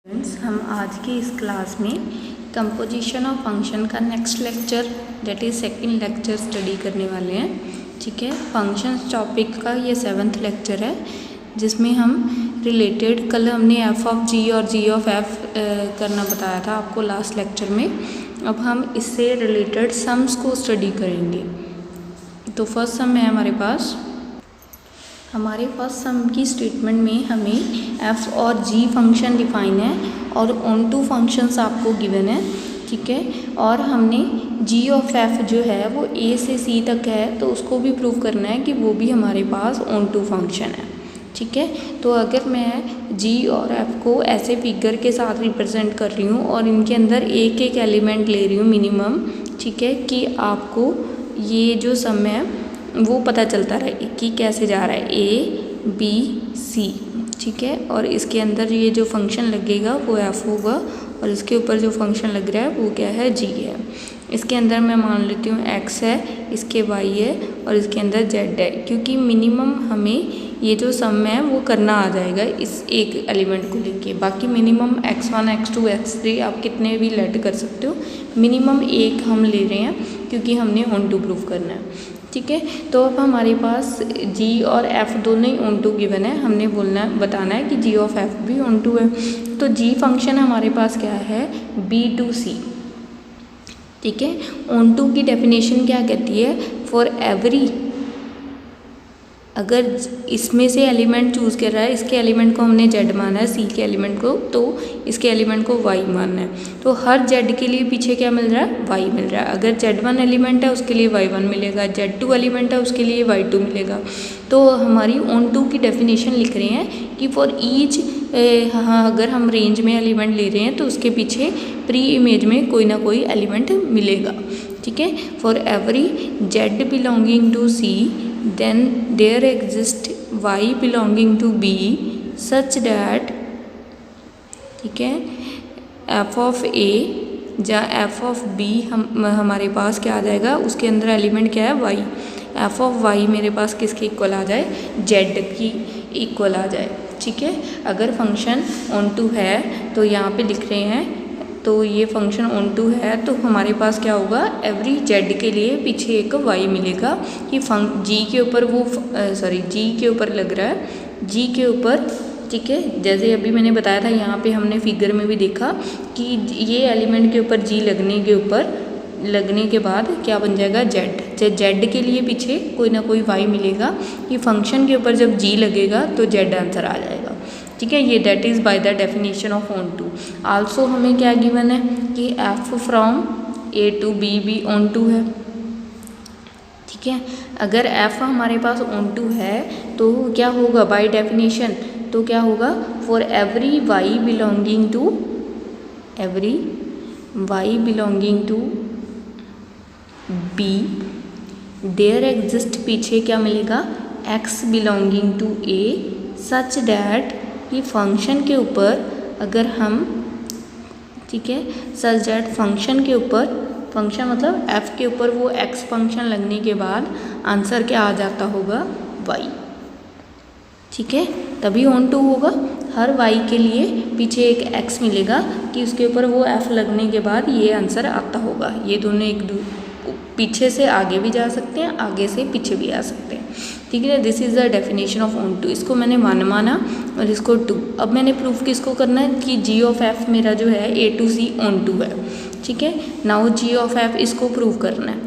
Friends, हम आज की इस क्लास में कंपोजिशन ऑफ फंक्शन का next lecture that is second lecture study करने वाले हैं। ठीक है, फंक्शंस टॉपिक का ये 7th लेक्चर है, जिसमें हम रिलेटेड कल हमने एफ ऑफ जी और जी ऑफ एफ करना बताया था आपको लास्ट लेक्चर में। अब हम इससे रिलेटेड सम्स को स्टडी करेंगे। तो फर्स्ट सम है हमारे फर्स्ट सम की स्टेटमेंट में हमें f और g फंक्शन डिफाइन है और ऑन टू फंक्शंस आपको गिवन है। ठीक है, और हमने g ऑफ f जो है वो a से c तक है, तो उसको भी प्रूव करना है कि वो भी हमारे पास ऑन टू फंक्शन है। ठीक है, तो अगर मैं g और f को ऐसे फिगर के साथ रिप्रेजेंट कर रही हूँ और इनके अंदर एक एक एलिमेंट ले रही हूँ मिनिमम, ठीक है, कि आपको ये जो सम है वो पता चलता रहे कि कैसे जा रहा है a b c। ठीक है, और इसके अंदर ये जो फंक्शन लगेगा वो f होगा और इसके ऊपर जो फंक्शन लग रहा है वो क्या है, g है। इसके अंदर मैं मान लेती हूँ x है, इसके y है और इसके अंदर z है, क्योंकि मिनिमम हमें ये जो सम है वो करना आ जाएगा इस एक एलिमेंट को लेके। बाकी मिनिमम x1 x2 x3 आप कितने भी लेट कर सकते हो, मिनिमम एक हम ले रहे हैं क्योंकि हमने ऑन टू प्रूव करना है। ठीक है, तो अब हमारे पास g और f दोनों ही ऑन टू गिवन है, हमने बताना है कि g ऑफ f भी ऑन टू है। तो g फंक्शन हमारे पास क्या है, b टू c। ठीक है, ऑन टू की डेफिनेशन क्या कहती है, फॉर एवरी, अगर इसमें से एलिमेंट चूज़ कर रहा है, इसके एलिमेंट को हमने z माना है, c के एलिमेंट को, तो इसके एलिमेंट को y मानना है, तो हर z के लिए पीछे क्या मिल रहा है, y मिल रहा है। अगर z1 एलिमेंट है उसके लिए y1 मिलेगा, z2 एलिमेंट है उसके लिए y2 मिलेगा। तो हमारी ऑन टू की डेफिनेशन लिख रहे हैं कि फॉर ईच, हाँ, अगर हम रेंज में एलिमेंट ले रहे हैं तो उसके पीछे प्री इमेज में कोई ना कोई एलिमेंट मिलेगा। ठीक है, for every z belonging to c then there exists y belonging to b such that, ठीक है, f of a या f of b हमारे पास क्या आ जाएगा, उसके अंदर एलिमेंट क्या है, y। f of y मेरे पास किसके इक्वल आ जाए, z की इक्वल आ जाए। ठीक है, अगर फंक्शन ऑन टू है तो यहाँ पे लिख रहे हैं, तो ये फंक्शन ऑन टू है तो हमारे पास क्या होगा, एवरी z के लिए पीछे एक y मिलेगा कि g के ऊपर वो g के ऊपर लग रहा है, g के ऊपर। ठीक है, जैसे अभी मैंने बताया था, यहाँ पे हमने फिगर में भी देखा कि ये एलिमेंट के ऊपर g लगने के बाद क्या बन जाएगा, z के लिए पीछे कोई ना कोई y मिलेगा कि फंक्शन के ऊपर जब g लगेगा तो z आंसर आ जाएगा। ठीक है, ये that is by the definition of onto. Also हमें क्या गिवन है कि f from a to b भी ऑन टू है। ठीक है, अगर f हमारे पास ऑन टू है तो क्या होगा, बाय डेफिनेशन तो क्या होगा, for every y belonging to b there exist, पीछे क्या मिलेगा, x belonging to a such that, कि फंक्शन के ऊपर अगर हम, ठीक है, सच डैट फंक्शन के ऊपर, फंक्शन मतलब f के ऊपर वो x फंक्शन लगने के बाद आंसर क्या आ जाता होगा, y। ठीक है, तभी ऑन टू होगा। हर y के लिए पीछे एक x मिलेगा कि उसके ऊपर वो f लगने के बाद ये आंसर आता होगा। ये दोनों एक पीछे से आगे भी जा सकते हैं, आगे से पीछे भी आ सकते हैं। ठीक है, this is the definition of onto. इसको मैंने माना और इसको टू। अब मैंने प्रूफ किसको करना है कि g ऑफ f मेरा जो है a to c onto है। ठीक है, नाउ g ऑफ f इसको प्रूव करना है।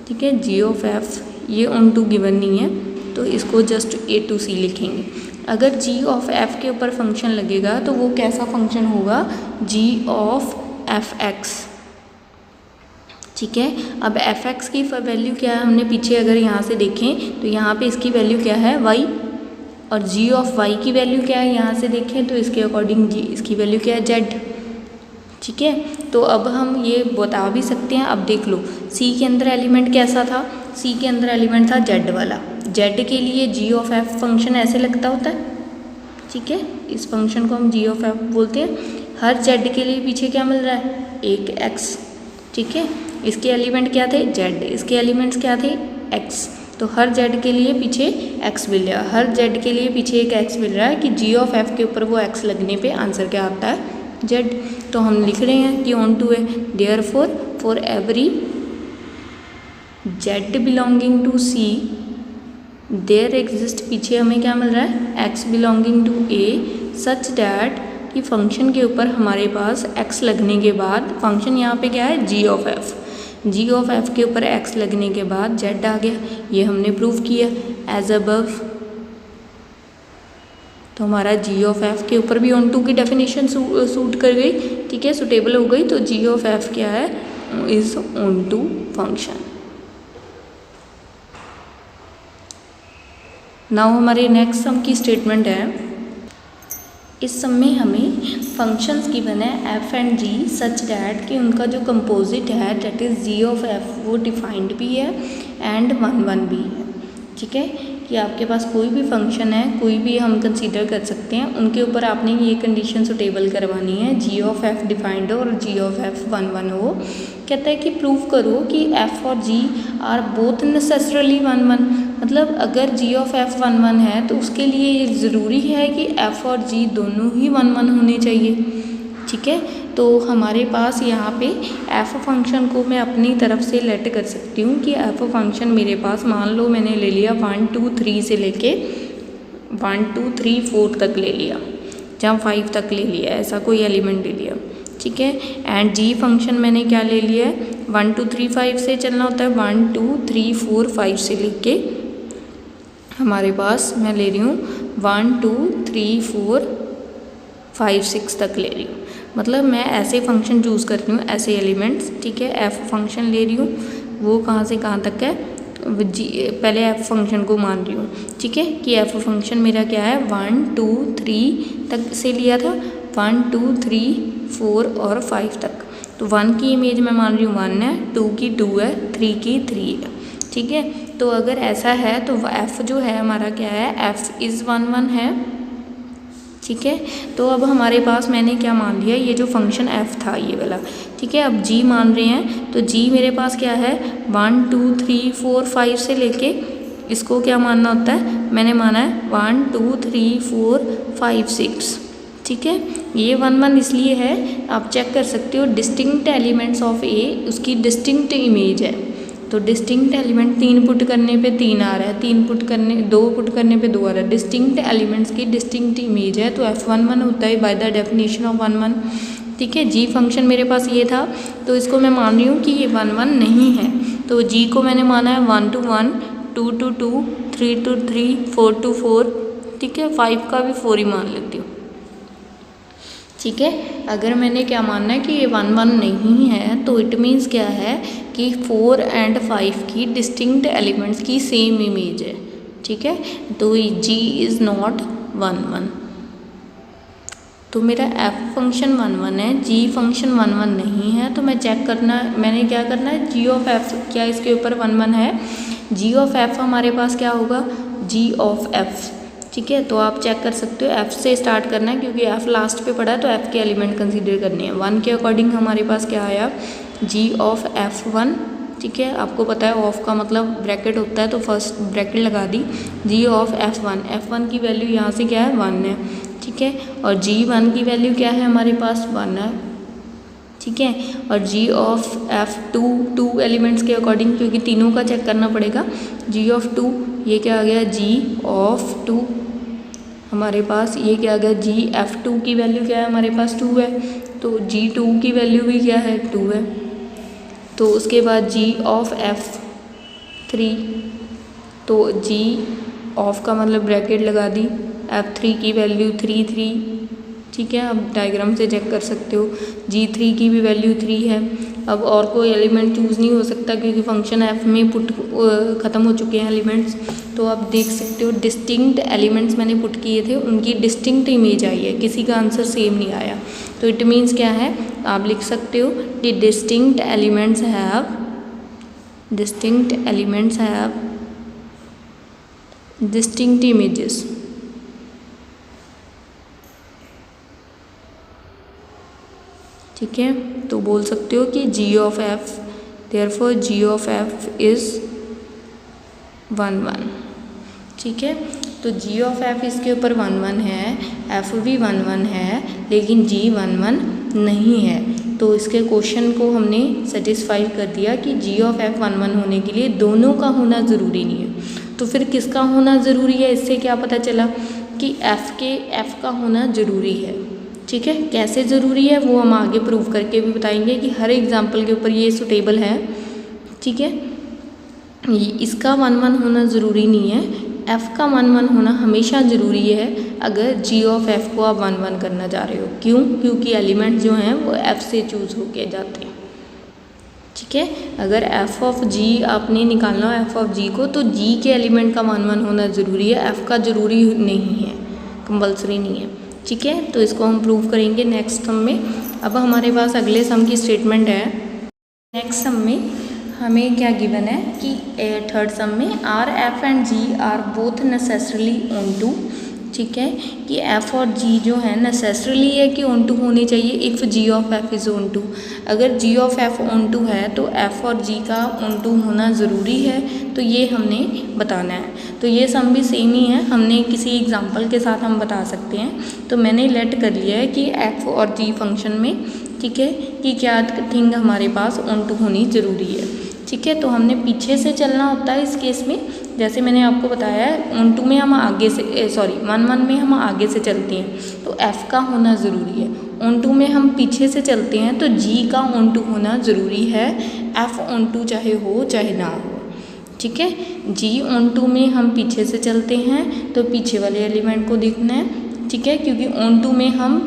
ठीक है, g ऑफ f ये ऑन टू गिवन नहीं है तो इसको जस्ट a टू c लिखेंगे। अगर g ऑफ f के ऊपर फंक्शन लगेगा तो वो कैसा फंक्शन होगा, g ऑफ fx। ठीक है, अब fx की वैल्यू क्या है, हमने पीछे अगर यहाँ से देखें तो यहाँ पे इसकी वैल्यू क्या है, y, और g ऑफ y की वैल्यू क्या है, यहाँ से देखें तो इसके अकॉर्डिंग g इसकी वैल्यू क्या है, z। ठीक है, तो अब हम ये बता भी सकते हैं। अब देख लो, c के अंदर एलिमेंट कैसा था, c के अंदर एलिमेंट था z वाला। z के लिए g ऑफ f फंक्शन ऐसे लगता होता है। ठीक है, इस फंक्शन को हम g ऑफ f बोलते हैं। हर z के लिए पीछे क्या मिल रहा है, एक x। ठीक है, इसके एलिमेंट क्या थे, z, इसके एलिमेंट्स क्या थे, x। तो हर z के लिए पीछे x मिल रहा है, हर z के लिए पीछे एक x मिल रहा है कि g ऑफ f के ऊपर वो x लगने पे आंसर क्या आता है, जेड, तो हम लिख रहे हैं कि ऑन टू है। Therefore for every Z belonging to C there exist, पीछे हमें क्या मिल रहा है, X belonging to A such that, कि फंक्शन के ऊपर हमारे पास एक्स लगने के बाद, फंक्शन यहाँ पे क्या है, G of F, G of F के ऊपर एक्स लगने के बाद जेड आ गया। ये हमने प्रूव किया एज अबव। तो हमारा जी ऑफ एफ के ऊपर भी ऑन टू की डेफिनेशन सूट कर गई, ठीक है, सुटेबल हो गई। तो जी ऑफ एफ क्या है, is onto function. Now हमारे नेक्स्ट सम की स्टेटमेंट है, इस सम में हमें फंक्शंस गिवन है F and G such that कि उनका जो कंपोजिट है that is G of F वो डिफाइंड भी है एंड 1 1 भी है, ठीक है, कि आपके पास कोई भी फंक्शन है, कोई भी हम कंसीडर कर सकते हैं, उनके ऊपर आपने ये कंडीशन सुटेबल करवानी है, जी ऑफ एफ डिफाइंड हो और जी ऑफ एफ 1 1 हो। कहता है कि प्रूव करो कि एफ और जी आर बोथ नेसेसरली 1 1, मतलब अगर जी ऑफ एफ 1 1 है तो उसके लिए ये ज़रूरी है कि एफ और जी दोनों ही 1 1 होने चाहिए, ठीक है। तो हमारे पास यहाँ पे एफ फंक्शन को मैं अपनी तरफ से लेट कर सकती हूँ कि एफ फंक्शन मेरे पास, मान लो मैंने ले लिया 1 2 3 से लेके 1 2 3 4 तक ले लिया, जहाँ 5 तक ले लिया, ऐसा कोई एलिमेंट ले लिया, ठीक है। एंड जी फंक्शन मैंने क्या ले लिया है, 1 2 3 5 से चलना होता है, 1 2 3 4 5 से लेके हमारे पास मैं ले रही हूँ 1 2 3 4 5 6 तक ले रही हूँ, मतलब मैं ऐसे फंक्शन चूज़ कर रही हूँ, ऐसे एलिमेंट्स, ठीक है। एफ फंक्शन ले रही हूँ, वो कहाँ से कहाँ तक है, जी पहले एफ फंक्शन को मान रही हूँ, ठीक है, कि एफ फंक्शन मेरा क्या है 1 2 3 तक से लिया था, 1 2 3 4 और 5 तक। तो 1 की इमेज मैं मान रही हूँ 1 है, 2 की 2 है, 3 की 3 है, ठीक है। तो अगर ऐसा है तो एफ जो है हमारा क्या है, एफ इज़ 1 1 है, ठीक है। तो अब हमारे पास मैंने क्या मान लिया, ये जो फंक्शन f था ये वाला, ठीक है। अब g मान रहे हैं, तो g मेरे पास क्या है 1 2 3 4 5 से लेके इसको क्या मानना होता है, मैंने माना है 1 2 3 4 5 6, ठीक है। ये 1 1 इसलिए है, आप चेक कर सकते हो, डिस्टिंक्ट एलिमेंट्स ऑफ ए उसकी डिस्टिंक्ट इमेज है, तो डिस्टिंक्ट एलिमेंट 3 पुट करने पे 3 आ रहा है, 3 पुट करने 2 पुट करने पे 2 आ रहा है, डिस्टिंक्ट एलिमेंट्स की डिस्टिंक्ट इमेज है, तो f1 1 होता है बाय द डेफिनेशन ऑफ 1 1, ठीक है। g फंक्शन मेरे पास ये था, तो इसको मैं मान रही हूँ कि ये 1 1 नहीं है, तो g को मैंने माना है 1 to 1 2 to 2 3 to 3 4 to 4, ठीक है। 5 का भी 4 ही मान लेती हूँ, ठीक है। अगर मैंने क्या मानना है कि ये 1 1 नहीं है, तो इट मीन्स क्या है कि 4 एंड 5 की डिस्टिंक्ट एलिमेंट्स की सेम इमेज है, ठीक है। तो g इज़ नॉट 1 1, तो मेरा f फंक्शन 1 1 है, g फंक्शन 1 1 नहीं है, तो मैं चेक करना, मैंने क्या करना है, g ऑफ f क्या इसके ऊपर 1 1 है, g ऑफ f हमारे पास क्या होगा, g ऑफ f, ठीक है। तो आप चेक कर सकते हो, f से स्टार्ट करना है क्योंकि f लास्ट पे पड़ा है, तो f के एलिमेंट कंसीडर करने हैं। 1 के अकॉर्डिंग हमारे पास क्या आया, g ऑफ f1, ठीक है। आपको पता है ऑफ का मतलब ब्रैकेट होता है, तो फर्स्ट ब्रैकेट लगा दी, g ऑफ f1 की वैल्यू यहाँ से क्या है 1 है, ठीक है। और g1 की वैल्यू क्या है हमारे पास 1 है, ठीक है। और g ऑफ f2 2 एलिमेंट्स के अकॉर्डिंग, क्योंकि तीनों का चेक करना पड़ेगा, g ऑफ 2 ये क्या आ गया, g ऑफ 2 हमारे पास ये क्या आ गया, g f2 की वैल्यू क्या है हमारे पास 2 है, तो g2 की वैल्यू भी क्या है 2 है। तो उसके बाद g ऑफ f3, तो g ऑफ का मतलब ब्रैकेट लगा दी, f3 की वैल्यू 3 3, ठीक है। अब डायग्राम से चेक कर सकते हो, g3 की भी वैल्यू 3 है। अब और कोई एलिमेंट चूज़ नहीं हो सकता क्योंकि फंक्शन f में पुट ख़त्म हो चुके हैं एलिमेंट्स, तो आप देख सकते हो डिस्टिंक्ट एलिमेंट्स मैंने पुट किए थे, उनकी डिस्टिंक्ट इमेज आई है, किसी का आंसर सेम नहीं आया। तो इट मीन्स क्या है, आप लिख सकते हो कि distinct elements have distinct images, ठीक है। तो बोल सकते हो कि g of f, therefore g of f is 1 1, ठीक है। तो जी ऑफ एफ इसके ऊपर 1 1 है, एफ भी 1 1 है, लेकिन जी 1 1 नहीं है। तो इसके क्वेश्चन को हमने सेटिस्फाई कर दिया कि जी ऑफ एफ 1 1 होने के लिए दोनों का होना ज़रूरी नहीं है। तो फिर किसका होना ज़रूरी है, इससे क्या पता चला कि एफ़ का होना ज़रूरी है। ठीक है, कैसे ज़रूरी है वो हम आगे प्रूव करके भी बताएंगे कि हर एग्जाम्पल के ऊपर ये सुटेबल है। ठीक है, इसका 1 1 होना ज़रूरी नहीं है, एफ़ का 1 1 होना हमेशा ज़रूरी है अगर जी ऑफ एफ़ को आप 1 1 करना चाह रहे हो। क्यों? क्योंकि एलिमेंट जो हैं वो एफ़ से चूज़ होके जाते हैं। ठीक है, अगर एफ़ ऑफ जी आपने निकालना हो एफ़ ऑफ जी को, तो जी के एलिमेंट का 1 1 होना ज़रूरी है, एफ़ का ज़रूरी नहीं है, कंपल्सरी नहीं है। ठीक है, तो इसको हम प्रूव करेंगे नेक्स्ट सम में। अब हमारे पास अगले सम की स्टेटमेंट है। नेक्स्ट सम में हमें क्या गिवन है कि थर्ड सम में are F and G are both necessarily onto. ठीक है, कि एफ़ और जी जो है नेसेसरली है कि ऑन टू होने चाहिए if G of F is onto. अगर G of F onto है तो एफ़ और जी का ऑन टू होना ज़रूरी है, तो ये हमने बताना है। तो ये सम भी सेम ही है, हमने किसी एग्जांपल के साथ हम बता सकते हैं। तो मैंने लेट कर लिया है कि एफ़ और जी फंक्शन में, ठीक है, कि क्या थिंग हमारे पास ऑन टू होनी ज़रूरी है। ठीक है, तो हमने पीछे से चलना होता है इस केस में, जैसे मैंने आपको बताया है ऑन टू में हम आगे से 1 1 में हम आगे से चलते हैं तो एफ़ का होना ज़रूरी है। ऑन टू में हम पीछे से चलते हैं तो जी का ऑन टू होना ज़रूरी है, एफ़ ऑन टू चाहे हो चाहे ना हो। ठीक है, जी ऑन टू में हम पीछे से चलते हैं तो पीछे वाले एलिमेंट को देखना है। ठीक है, क्योंकि ऑन टू में हम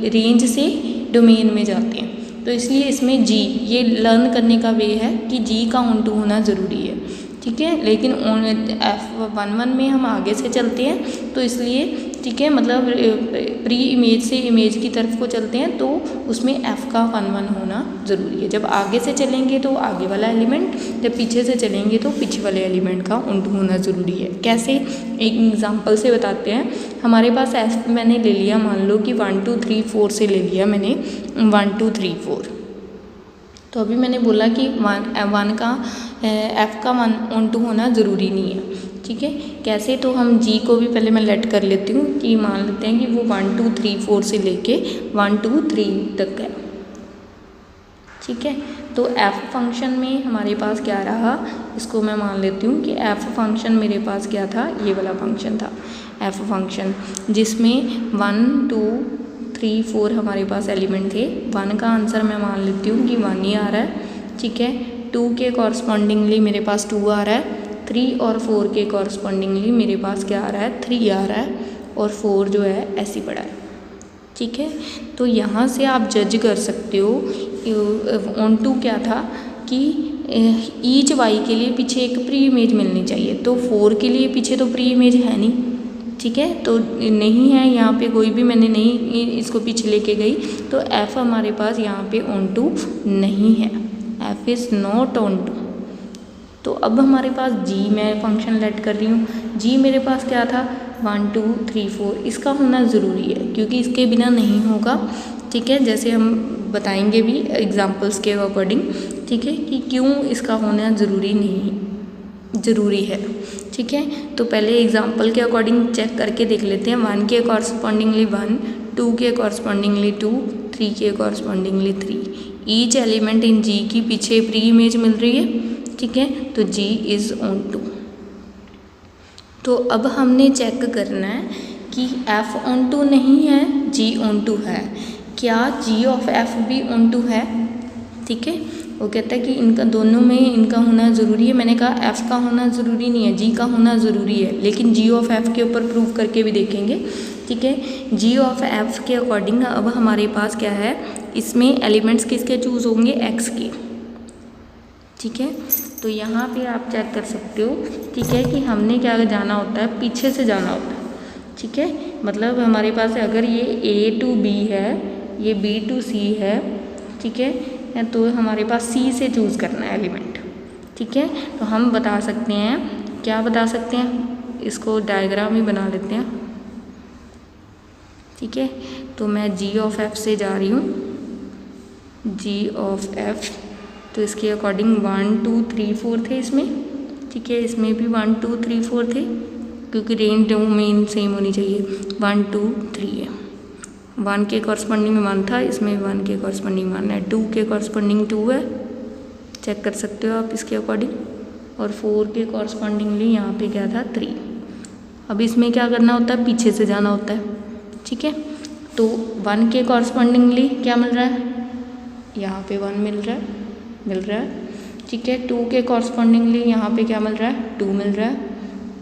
रेंज से डोमेन में जाते हैं, तो इसलिए इसमें जी ये लर्न करने का वे है कि जी का ऑन टू होना ज़रूरी है। ठीक है, लेकिन एफ़ 1 1 में हम आगे से चलते हैं तो इसलिए, ठीक है, मतलब प्री इमेज से इमेज की तरफ को चलते हैं तो उसमें एफ़ का 1 1 होना ज़रूरी है। जब आगे से चलेंगे तो आगे वाला एलिमेंट, जब पीछे से चलेंगे तो पीछे वाले एलिमेंट का ऑन टू होना ज़रूरी है। कैसे, एक एग्जांपल से बताते हैं। हमारे पास एफ़ मैंने ले लिया, मान लो कि 1 2 3 4 से ले लिया मैंने 1 2 3 4। तो अभी मैंने बोला कि वन का एफ़ का 1 ऑन टू होना ज़रूरी नहीं है। ठीक है, कैसे, तो हम जी को भी पहले मैं लेट कर लेती हूँ कि मान लेते हैं कि वो 1 2 3 4 से लेके 1 2 3 तक है। ठीक है, तो एफ़ फंक्शन में हमारे पास क्या रहा, इसको मैं मान लेती हूँ कि एफ़ फंक्शन मेरे पास क्या था, ये वाला फंक्शन था एफ़ फंक्शन, जिसमें 1 2 3 4 हमारे पास एलिमेंट थे। 1 का आंसर मैं मान लेती हूँ कि 1 ही आ रहा है। ठीक है, 2 के कॉरस्पॉन्डिंगली मेरे पास 2 आ रहा है, 3 और 4 के कॉरस्पॉन्डिंगली मेरे पास क्या आ रहा है, 3 आ रहा है, और 4 जो है ऐसे ही पड़ा है। ठीक है, तो यहाँ से आप जज कर सकते हो ऑन टू क्या था कि ईच वाई के लिए पीछे एक प्री इमेज मिलनी चाहिए, तो 4 के लिए पीछे तो प्री इमेज है नहीं। ठीक है, तो नहीं है यहाँ पे कोई भी, मैंने नहीं इसको पीछे लेके गई, तो एफ़ हमारे पास यहाँ पे ऑन टू नहीं है, F is not onto. तो अब हमारे पास जी, मैं फंक्शन लेट कर रही हूँ, जी मेरे पास क्या था 1 2 3 4, इसका होना ज़रूरी है क्योंकि इसके बिना नहीं होगा। ठीक है, जैसे हम बताएंगे भी एग्जांपल्स के अकॉर्डिंग। ठीक है, कि क्यों इसका होना ज़रूरी है। ठीक है, तो पहले एग्जांपल के अकॉर्डिंग चेक करके देख लेते हैं। 1 के कॉरस्पॉन्डिंगली 1, 2 के कॉरस्पॉन्डिंगली 2, 3 के कॉरस्पॉन्डिंगली 3। ईच एलिमेंट इन जी की पीछे प्री इमेज मिल रही है। ठीक है, तो जी इज़ ऑन टू। तो अब हमने चेक करना है कि एफ़ ऑन टू नहीं है, जी ऑन टू है, क्या जी ऑफ एफ़ भी ऑन टू है। ठीक है, वो कहता है कि इनका दोनों में इनका होना ज़रूरी है। मैंने कहा एफ़ का होना ज़रूरी नहीं है, जी का होना ज़रूरी है, लेकिन जी ऑफ एफ़ के ऊपर प्रूव करके भी देखेंगे। ठीक है, जी ऑफ एफ़ के अकॉर्डिंग अब हमारे पास क्या है, इसमें एलिमेंट्स किसके चूज़ होंगे, एक्स के। ठीक है, तो यहाँ पे आप चेक कर सकते हो। ठीक है, कि हमने क्या जाना होता है, पीछे से जाना होता है। ठीक है, मतलब हमारे पास अगर ये ए टू बी है, ये बी टू सी है, ठीक है, तो हमारे पास सी से चूज़ करना है एलिमेंट। ठीक है, तो हम बता सकते हैं, क्या बता सकते हैं, इसको डायग्राम ही बना लेते हैं। ठीक है, तो मैं जी ऑफ एफ़ से जा रही हूँ, जी ऑफ एफ़, तो इसके अकॉर्डिंग 1 2 3 4 थे इसमें। ठीक है, इसमें भी 1 2 3 4 थे। क्योंकि रेंज डोमेन सेम होनी चाहिए। 1 2 3 है, 1 के कॉरस्पॉन्डिंग में 1 था, इसमें 1 के कॉरस्पॉन्डिंग 1 है, 2 के कॉरस्पॉन्डिंग 2 है, चेक कर सकते हो आप इसके अकॉर्डिंग, और 4 के कॉरस्पॉन्डिंगली यहाँ पे क्या था 3। अब इसमें क्या करना होता है, पीछे से जाना होता है, ठीक है। तो 1 के कॉरस्पॉन्डिंगली क्या मिल रहा है, यहाँ पे 1 मिल रहा है, ठीक है। 2 के कॉरस्पॉन्डिंगली यहाँ पे क्या मिल रहा है, 2 मिल रहा है।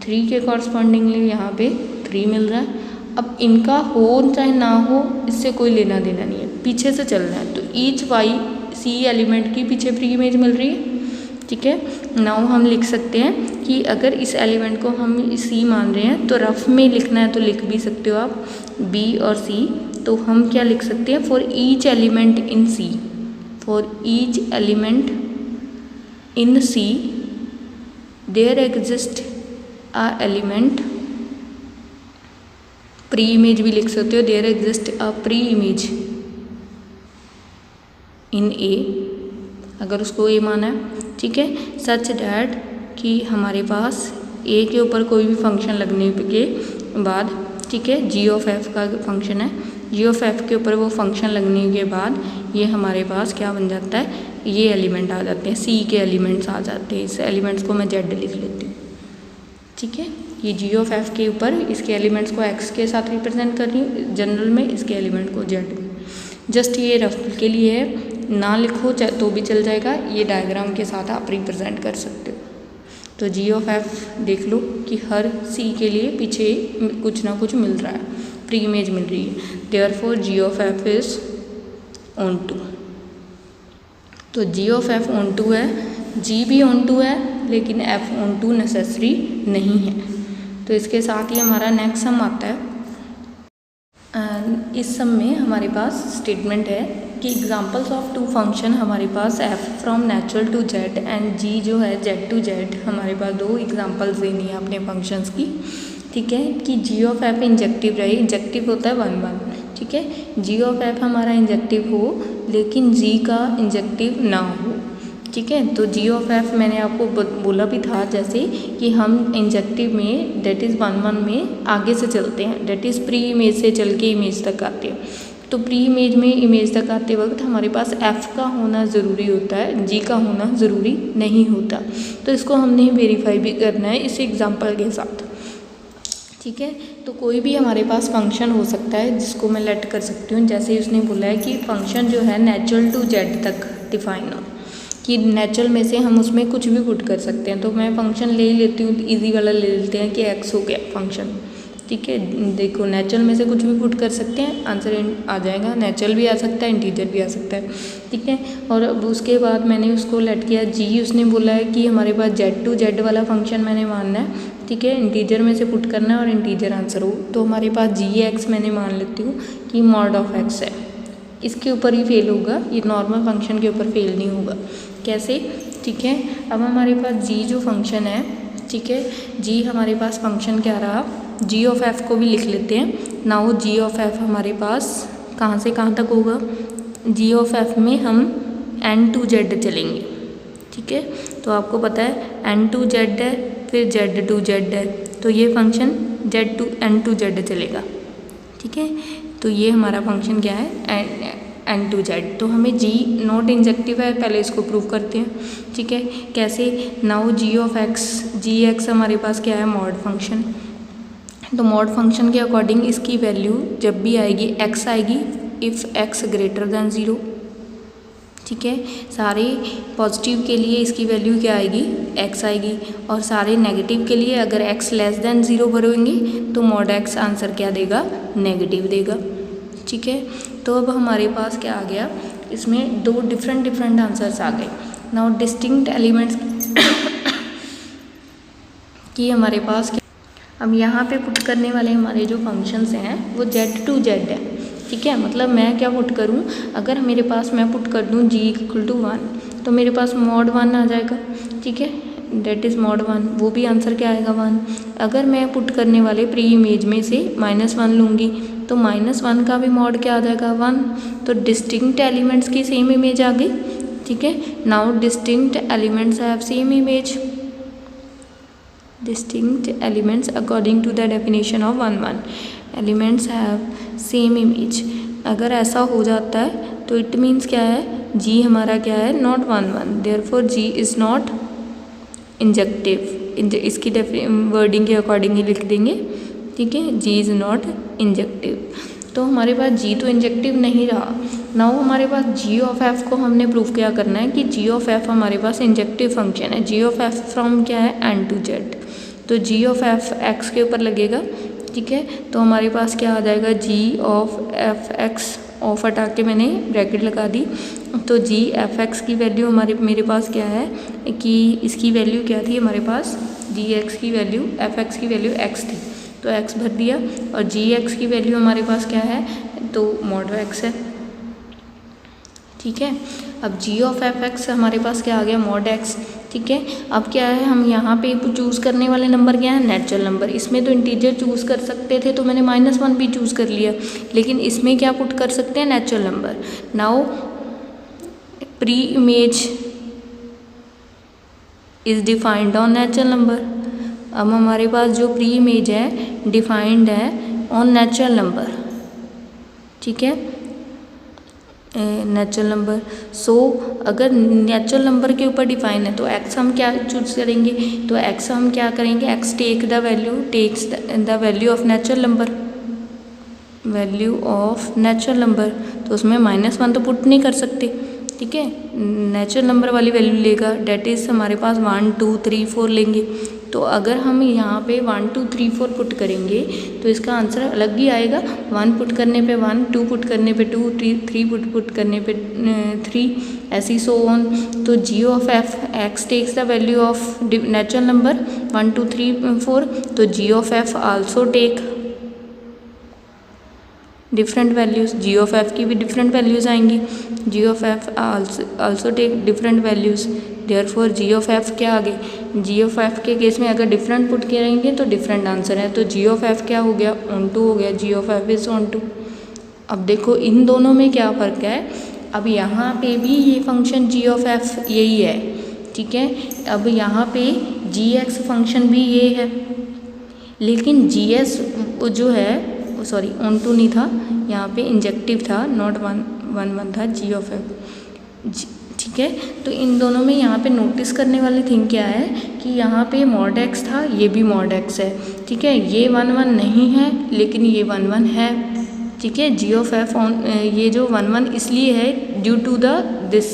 3 के कॉरस्पॉन्डिंगली यहाँ पे 3 मिल रहा है। अब इनका हो चाहे ना हो इससे कोई लेना देना नहीं है, पीछे से चलना है। तो ईच वाई सी एलिमेंट की पीछे प्री इमेज मिल रही है, ठीक है। नाउ हम लिख सकते हैं कि अगर इस एलिमेंट को हम सी मान रहे हैं तो रफ में लिखना है तो लिख भी सकते हो आप बी और सी। तो हम क्या लिख सकते हैं, for each element in C, for each element in C there exist a element, pre image भी लिख सकते हो, there exist a pre image in A, अगर उसको ए माना है, ठीक है। सच डैट कि हमारे पास ए के ऊपर कोई भी फंक्शन लगने के बाद, ठीक है, जी ऑफ एफ का फंक्शन है, जी ऑफ एफ के ऊपर वो फंक्शन लगने के बाद ये हमारे पास क्या बन जाता है, ये एलिमेंट आ जाते हैं, सी के एलिमेंट्स आ जाते हैं। इस एलिमेंट्स को मैं जेड लिख लेती हूँ, ठीक है। ये जी ऑफ एफ के ऊपर इसके एलिमेंट्स को एक्स के साथ रिप्रेजेंट कर रही हूँ, जनरल में इसके एलिमेंट को जेड। जस्ट ये रफ के लिए है, ना लिखो तो भी चल जाएगा, ये डायग्राम के साथ आप रिप्रेजेंट कर सकते हो। तो जी ऑफ एफ देख लो कि हर सी के लिए पीछे कुछ ना कुछ मिल रहा है, प्री इमेज मिल रही है। Therefore G of F is onto. तो G of F onto है, जी भी ऑन टू है, लेकिन एफ ऑन टू नेसेसरी नहीं है। तो इसके साथ ही हमारा नेक्स्ट सम आता है। इस सम में हमारे पास स्टेटमेंट है कि एग्जांपल्स ऑफ टू फंक्शन, हमारे पास F from natural to Z and G जो है जेड टू जेड, हमारे पास 2 एग्जांपल्स देनी है अपने फंक्शंस की, ठीक है। कि जी ऑफ एफ इंजेक्टिव रहे, इंजेक्टिव होता है 1 1, ठीक है। जी ऑफ एफ हमारा इंजेक्टिव हो लेकिन जी का इंजेक्टिव ना हो, ठीक है। तो जी ऑफ एफ मैंने आपको बोला भी था जैसे कि हम इंजेक्टिव में डेट इज़ 1 1 में आगे से चलते हैं, डेट इज़ प्री इमेज से चल के इमेज तक आते हैं। तो प्री इमेज में इमेज तक आते वक्त हमारे पास एफ का होना ज़रूरी होता है, जी का होना ज़रूरी नहीं होता। तो इसको हमने वेरीफाई भी करना है इस एग्जाम्पल के साथ, ठीक है। तो कोई भी हमारे पास फंक्शन हो सकता है जिसको मैं लेट कर सकती हूँ, जैसे उसने बोला है कि फंक्शन जो है नेचुरल टू जेड तक डिफाइन हो, कि नेचुरल में से हम उसमें कुछ भी पुट कर सकते हैं। तो मैं फंक्शन ले ही लेती हूँ, इजी वाला ले लेते हैं कि एक्स हो गया फंक्शन, ठीक है। देखो नेचुरल में से कुछ भी पुट कर सकते हैं, आंसर आ जाएगा। नेचुरल भी आ सकता है, इंटीजर भी आ सकता है, ठीक है। और अब उसके बाद मैंने उसको लेट किया जी, उसने बोला है कि हमारे पास जेड टू जेड वाला फंक्शन मैंने मानना है, ठीक है। इंटीजर में से पुट करना है और इंटीजर आंसर हो। तो हमारे पास जी एक्स मैंने मान लेती हूँ कि मॉड ऑफ एक्स है, इसके ऊपर ही फेल होगा, ये नॉर्मल फंक्शन के ऊपर फेल नहीं होगा। कैसे, ठीक है। अब हमारे पास जी जो फंक्शन है, ठीक है, जी हमारे पास फंक्शन क्या रहा, जी ऑफ एफ को भी लिख लेते हैं। नाउ जी ऑफ एफ हमारे पास कहाँ से कहाँ तक होगा, जी ऑफ एफ में हम एन टू जेड चलेंगे, ठीक है। तो आपको पता है एन टू जेड है, फिर जेड टू जेड है, तो ये function Z to N to Z चलेगा, ठीक है। तो ये हमारा फंक्शन क्या है, एन टू जेड। तो हमें जी नॉट इंजेक्टिव है, पहले इसको प्रूव करते हैं, ठीक है। कैसे, now G of X, G X हमारे पास क्या है, मॉड फंक्शन। तो मॉड फंक्शन के अकॉर्डिंग इसकी वैल्यू जब भी आएगी एक्स आएगी, इफ़ एक्स ग्रेटर दैन 0, ठीक है। सारे पॉजिटिव के लिए इसकी वैल्यू क्या आएगी, एक्स आएगी, और सारे नेगेटिव के लिए अगर एक्स लेस दैन 0 भरोगे तो मॉड एक्स आंसर क्या देगा, नेगेटिव देगा, ठीक है। तो अब हमारे पास क्या आ गया, इसमें 2 डिफरेंट आंसर्स आ गए। नाउ डिस्टिंक्ट एलिमेंट्स की हमारे पास, अब यहाँ पे पुट करने वाले हमारे जो फंक्शंस हैं वो जेड टू जेड है, ठीक है। मतलब मैं क्या पुट करूँ, अगर मेरे पास मैं पुट कर दूँ जी इक्वल टू 1, तो मेरे पास मॉड 1 आ जाएगा, ठीक है, डेट इज़ मॉड 1, वो भी आंसर क्या आएगा 1। अगर मैं पुट करने वाले प्री इमेज में से -1 लूँगी तो -1 का भी मॉड क्या आ जाएगा 1। तो डिस्टिंक्ट एलिमेंट्स की सेम इमेज आ गई, ठीक है। Now distinct elements have same image, distinct elements according to the definition of 1 1 elements have same image। अगर ऐसा हो जाता है तो इट मीन्स क्या है, G हमारा क्या है, not 1 1, therefore G is not injective. इसकी वर्डिंग के अकॉर्डिंग ही लिख देंगे, ठीक है, G इज़ नॉट इंजेक्टिव। तो हमारे पास G तो इंजेक्टिव नहीं रहा। नाउ हमारे पास G ऑफ F को हमने प्रूव क्या करना है कि G ऑफ F हमारे पास इंजेक्टिव फंक्शन है। G ऑफ F फ्रॉम क्या है, N to Z, तो G ऑफ F X के ऊपर लगेगा, ठीक है। तो हमारे पास क्या आ जाएगा, G of F X, of हटा के मैंने ब्रैकेट लगा दी, तो G F X की वैल्यू मेरे पास क्या है कि इसकी वैल्यू क्या थी हमारे पास, G X की वैल्यू F X की वैल्यू X थी, तो X भर दिया, और G X की वैल्यू हमारे पास क्या है, तो मॉड X है, ठीक है। अब G ऑफ F X हमारे पास क्या आ गया, मॉड X, ठीक है। अब क्या है, हम यहाँ पे चूज़ करने वाले नंबर क्या है, नेचुरल नंबर। इसमें तो इंटीजर चूज़ कर सकते थे, तो मैंने -1 भी चूज़ कर लिया, लेकिन इसमें क्या पुट कर सकते हैं, natural number. Now pre image is defined on natural number. अब हमारे पास जो प्री इमेज है डिफाइंड है ऑन नेचुरल नंबर, ठीक है, नेचुरल नंबर। सो अगर नेचुरल नंबर के ऊपर डिफाइन है तो x हम क्या चूज करेंगे, तो x हम क्या करेंगे, x takes the value of natural number, value of natural number, तो उसमें -1 तो पुट नहीं कर सकते, ठीक है, नेचुरल नंबर वाली वैल्यू लेगा, डेट इज़ हमारे पास 1 2 3 4 लेंगे। तो अगर हम यहाँ पे 1 2 3 4 पुट करेंगे तो इसका आंसर अलग ही आएगा। 1 पुट करने पे 1, 2 पुट करने पे 2, 3 पुट करने पे 3, ऐसी सो ऑन। तो G of F X takes the value of natural number 1 2 3 4, तो G of F also take different values, G of F की भी डिफरेंट वैल्यूज़ आएंगी, G of F also take different values, therefore G of F क्या आ गई, G of F के case में अगर डिफरेंट पुट करेंगे तो डिफरेंट आंसर है, तो G ऑफ F क्या हो गया, ऑनटू हो गया, G of F is onto. अब देखो इन दोनों में क्या फ़र्क है, अब यहाँ पे भी ये फंक्शन G ऑफ F यही है, ठीक है। अब यहाँ पे Gx फंक्शन भी ये है, लेकिन Gs जो है, सॉरी ऑनटू नहीं था, यहाँ पे इंजेक्टिव था, नॉट 1 1 था G ऑफ F, ठीक है। तो इन दोनों में यहाँ पे नोटिस करने वाली थिंग क्या है कि यहाँ पे मॉड X था, ये भी मॉड X है, ठीक है। ये 1 1 नहीं है लेकिन ये 1 1 है, ठीक है। G ऑफ F ऑन ये जो 1 1 इसलिए है ड्यू टू द दिस,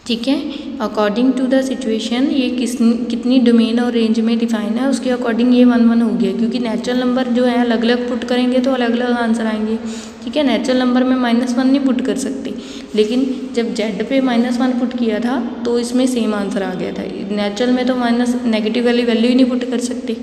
ठीक है। अकॉर्डिंग टू द सिचुएशन ये कितनी डोमेन और रेंज में डिफाइन है उसके अकॉर्डिंग ये 1 1 हो गया, क्योंकि नेचुरल नंबर जो है अलग अलग पुट करेंगे तो अलग अलग आंसर आएंगे, ठीक है। नेचुरल नंबर में -1 नहीं पुट कर सकते, लेकिन जब Z पे -1 पुट किया था तो इसमें सेम आंसर आ गया था। नेचुरल में तो नेगेटिव वाली वैल्यू ही नहीं पुट कर सकते,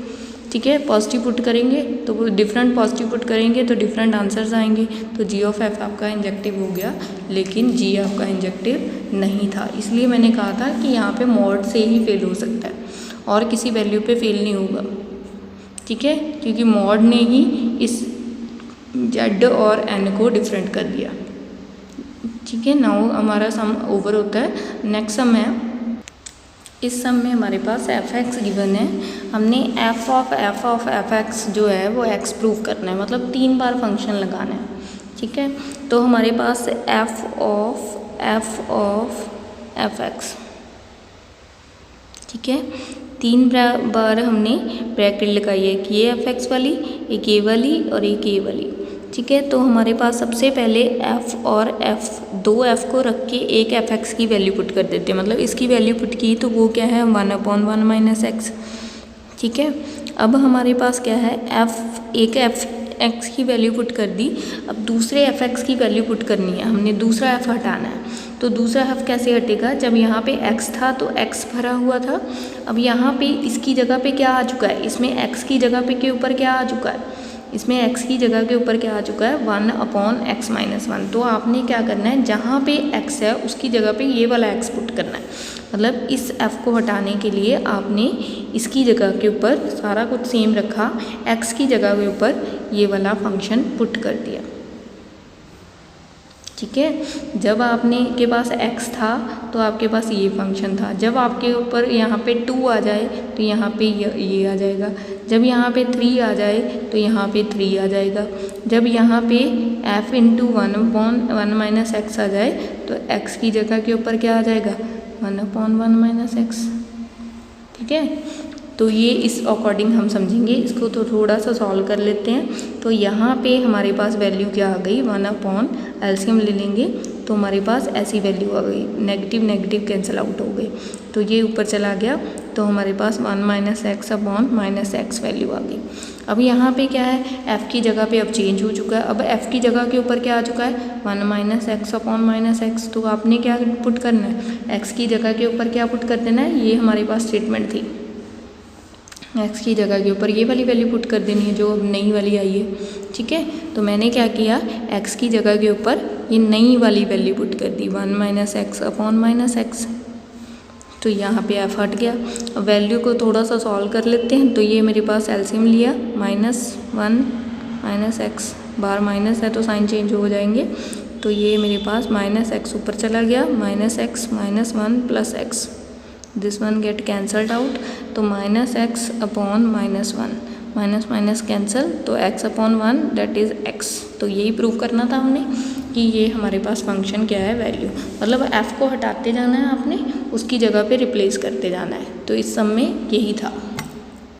ठीक है। पॉजिटिव पुट करेंगे तो वो डिफरेंट पॉजिटिव पुट करेंगे तो डिफरेंट आंसर्स आएंगे। तो G ऑफ F आपका इंजेक्टिव हो गया, लेकिन G आपका इंजेक्टिव नहीं था, इसलिए मैंने कहा था कि यहाँ पे मॉड से ही फेल हो सकता है और किसी वैल्यू पे फेल नहीं होगा, ठीक है, क्योंकि मॉड ने ही इस Z और N को डिफरेंट कर दिया, ठीक है। नाउ हमारा सम ओवर होता है। नेक्स्ट सम है, इस सम में हमारे पास f(x) गिवन है, हमने f ऑफ f(x) जो है वो x प्रूव करना है, मतलब 3 बार फंक्शन लगाना है, ठीक है। तो हमारे पास f ऑफ f(x), ठीक है, 3 बार हमने ब्रैकेट लगाई है, कि ये f(x) वाली, एक ये वाली और एक ये वाली, ठीक है। तो हमारे पास सबसे पहले f और f, 2 f को रख के एक f(x) की वैल्यू पुट कर देते हैं, मतलब इसकी वैल्यू पुट की तो वो क्या है 1/1 - x, ठीक है। अब हमारे पास क्या है, एक f(x) की वैल्यू पुट कर दी, अब दूसरे f(x) की वैल्यू पुट करनी है, हमने दूसरा f हटाना है। तो दूसरा f कैसे हटेगा, जब यहाँ पे x था तो x भरा हुआ था, अब यहाँ पे इसकी जगह पे क्या आ चुका है, इसमें x की जगह पे के ऊपर क्या आ चुका है, इसमें x की जगह के ऊपर क्या आ चुका है 1/x - 1। तो आपने क्या करना है, जहाँ पे x है उसकी जगह पे ये वाला x पुट करना है, मतलब इस f को हटाने के लिए आपने इसकी जगह के ऊपर सारा कुछ सेम रखा, x की जगह के ऊपर ये वाला फंक्शन पुट कर दिया, ठीक है। जब आपने के पास x था तो आपके पास ये फंक्शन था। जब आपके ऊपर यहाँ पे 2 आ जाए तो यहाँ पे ये आ जाएगा। जब यहाँ पे 3 आ जाए तो यहाँ पे 3 आ जाएगा। जब यहाँ पे f इंटू 1/1 माइनस एक्स आ जाए तो x की जगह के ऊपर क्या आ जाएगा 1/1 माइनस एक्स। ठीक है, तो ये इस अकॉर्डिंग हम समझेंगे। इसको तो थोड़ा सा सॉल्व कर लेते हैं। तो यहाँ पे हमारे पास वैल्यू क्या आ गई 1/, एलसीएम ले लेंगे तो हमारे पास ऐसी वैल्यू आ गई, नेगेटिव नेगेटिव कैंसिल आउट हो गए तो ये ऊपर चला गया तो हमारे पास 1 माइनस एक्स वैल्यू आ गई। अब यहाँ पे क्या है, f की जगह पे अब चेंज हो चुका है। अब f की जगह के ऊपर क्या आ चुका है 1 माइनस एक्स। तो आपने क्या पुट करना है, x की जगह के ऊपर क्या पुट कर देना है, ये हमारे पास स्टेटमेंट थी। x की जगह के ऊपर ये वाली वैल्यू पुट कर देनी है जो अब नई वाली आई है। ठीक है, तो मैंने क्या किया, x की जगह के ऊपर ये नई वाली वैल्यू पुट कर दी 1 माइनस एक्स। तो यहाँ पे f हट गया। अब वैल्यू को थोड़ा सा सॉल्व कर लेते हैं। तो ये मेरे पास एलसीएम लिया -1 माइनस एक्स, बाहर माइनस है तो साइन चेंज हो जाएंगे। तो ये मेरे पास -x ऊपर चला गया, -x -1 plus x, this one get cancelled out. तो -x upon -1, minus minus cancel, तो x/1 दैट इज़ x। तो यही प्रूव करना था हमने कि ये हमारे पास फंक्शन क्या है, वैल्यू। मतलब f को हटाते जाना है आपने, उसकी जगह पे रिप्लेस करते जाना है। तो इस सम में यही था।